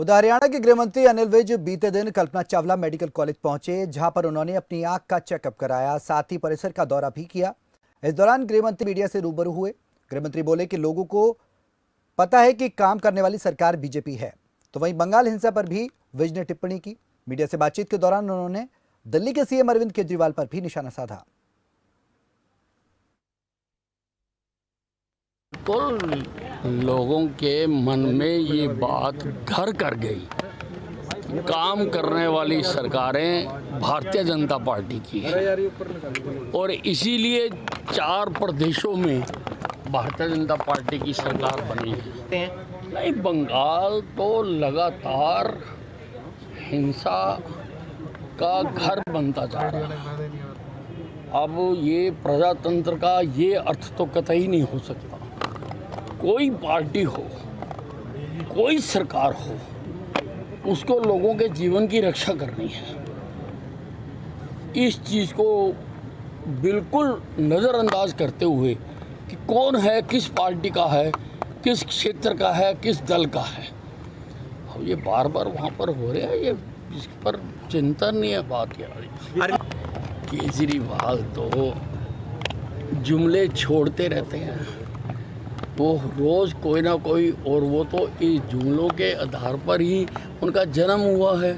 उधर हरियाणा के गृह मंत्री अनिल विज बीते दिन कल्पना चावला मेडिकल कॉलेज पहुंचे, जहां पर उन्होंने अपनी आंख का चेकअप कराया, साथ ही परिसर का दौरा भी किया। इस दौरान गृह मंत्री मीडिया से रूबरू हुए। गृह मंत्री बोले कि लोगों को पता है कि काम करने वाली सरकार बीजेपी है। तो वहीं बंगाल हिंसा पर भी विज ने टिप्पणी की। मीडिया से बातचीत के दौरान उन्होंने दिल्ली के सीएम अरविंद केजरीवाल पर भी निशाना साधा। तो लोगों के मन में ये बात घर कर गई, काम करने वाली सरकारें भारतीय जनता पार्टी की है और इसीलिए 4 प्रदेशों में भारतीय जनता पार्टी की सरकार बनी है। नहीं, बंगाल तो लगातार हिंसा का घर बनता जा रहा है। अब ये प्रजातंत्र का ये अर्थ तो कतई नहीं हो सकता। कोई पार्टी हो, कोई सरकार हो, उसको लोगों के जीवन की रक्षा करनी है। इस चीज़ को बिल्कुल नज़रअंदाज करते हुए कि कौन है, किस पार्टी का है, किस क्षेत्र का है, किस दल का है, अब ये बार बार वहाँ पर हो रहा है, ये इस पर चिंतनीय बात यार। केजरीवाल तो जुमले छोड़ते रहते हैं, वो रोज़ कोई ना कोई, और वो तो इस जुमलों के आधार पर ही उनका जन्म हुआ है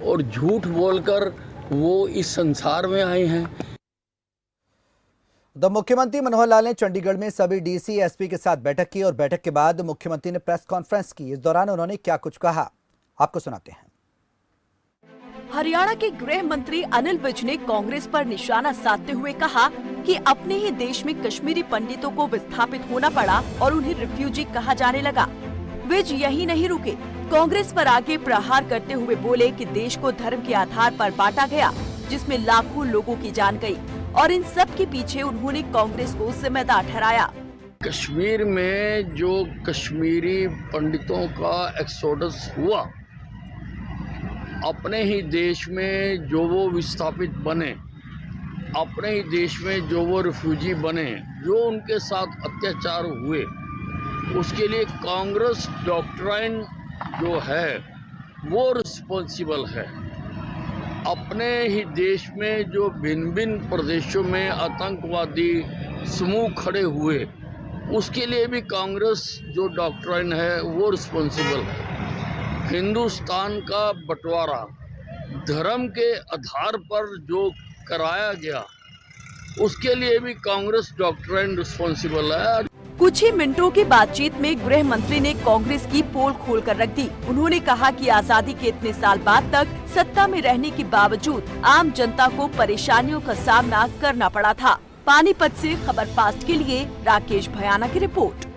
और झूठ बोलकर वो इस संसार में आए हैं। तो मुख्यमंत्री मनोहर लाल ने चंडीगढ़ में सभी डीसी एसपी के साथ बैठक की और बैठक के बाद मुख्यमंत्री ने प्रेस कॉन्फ्रेंस की। इस दौरान उन्होंने क्या कुछ कहा, आपको सुनाते हैं। हरियाणा के गृह मंत्री अनिल विज ने कांग्रेस पर निशाना साधते हुए कहा कि अपने ही देश में कश्मीरी पंडितों को विस्थापित होना पड़ा और उन्हें रिफ्यूजी कहा जाने लगा। विज यही नहीं रुके, कांग्रेस पर आगे प्रहार करते हुए बोले कि देश को धर्म के आधार पर बांटा गया, जिसमें लाखों लोगों की जान गई और इन सब के पीछे उन्होंने कांग्रेस को जिम्मेदार ठहराया। कश्मीर में जो कश्मीरी पंडितों का एक्सोडस हुआ, अपने ही देश में जो वो विस्थापित बने, अपने ही देश में जो वो रिफ्यूजी बने, जो उनके साथ अत्याचार हुए, उसके लिए कांग्रेस डॉक्ट्राइन जो है वो रिस्पॉन्सिबल है। अपने ही देश में जो भिन्न भिन्न प्रदेशों में आतंकवादी समूह खड़े हुए, उसके लिए भी कांग्रेस जो डॉक्ट्राइन है वो रिस्पॉन्सिबल है। हिंदुस्तान का बंटवारा धर्म के आधार पर जो कराया गया, उसके लिए भी कांग्रेस डॉक्ट्राइन रिस्पॉन्सिबल है। कुछ ही मिनटों की बातचीत में गृह मंत्री ने कांग्रेस की पोल खोल कर रख दी। उन्होंने कहा कि आजादी के इतने साल बाद तक सत्ता में रहने के बावजूद आम जनता को परेशानियों का सामना करना पड़ा था। पानीपत से खबर फास्ट के लिए राकेश भयाना की रिपोर्ट।